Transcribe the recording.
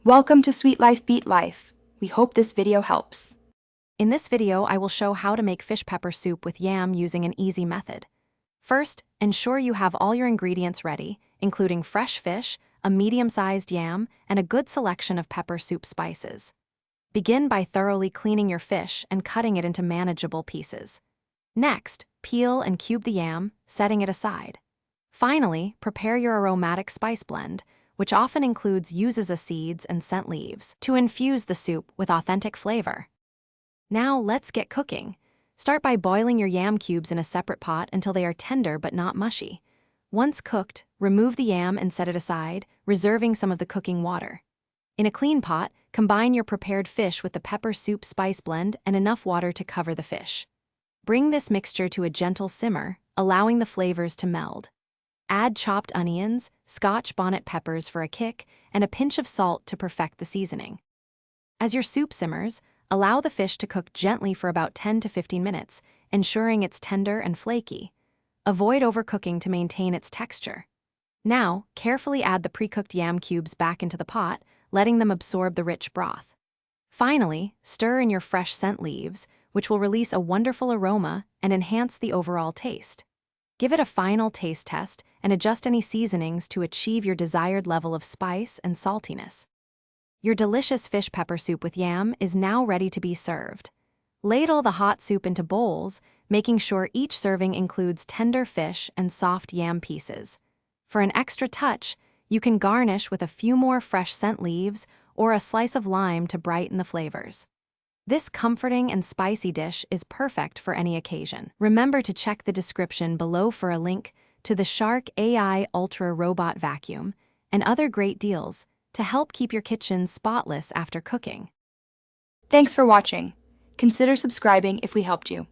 Welcome to Sweet Life Beat Life. We hope this video helps. In this video, I will show how to make fish pepper soup with yam using an easy method. First, ensure you have all your ingredients ready, including fresh fish, a medium-sized yam, and a good selection of pepper soup spices. Begin by thoroughly cleaning your fish and cutting it into manageable pieces. Next, peel and cube the yam, setting it aside. Finally, prepare your aromatic spice blend, which often includes yuzu seeds and scent leaves, to infuse the soup with authentic flavor. Now let's get cooking. Start by boiling your yam cubes in a separate pot until they are tender but not mushy. Once cooked, remove the yam and set it aside, reserving some of the cooking water. In a clean pot, combine your prepared fish with the pepper soup spice blend and enough water to cover the fish. Bring this mixture to a gentle simmer, allowing the flavors to meld. Add chopped onions, Scotch bonnet peppers for a kick, and a pinch of salt to perfect the seasoning. As your soup simmers, allow the fish to cook gently for about 10 to 15 minutes, ensuring it's tender and flaky. Avoid overcooking to maintain its texture. Now, carefully add the pre-cooked yam cubes back into the pot, letting them absorb the rich broth. Finally, stir in your fresh scent leaves, which will release a wonderful aroma and enhance the overall taste. Give it a final taste test and adjust any seasonings to achieve your desired level of spice and saltiness. Your delicious fish pepper soup with yam is now ready to be served. Ladle the hot soup into bowls, making sure each serving includes tender fish and soft yam pieces. For an extra touch, you can garnish with a few more fresh scent leaves or a slice of lime to brighten the flavors. This comforting and spicy dish is perfect for any occasion. Remember to check the description below for a link to the Shark AI Ultra Robot Vacuum and other great deals to help keep your kitchen spotless after cooking. Thanks for watching. Consider subscribing if we helped you.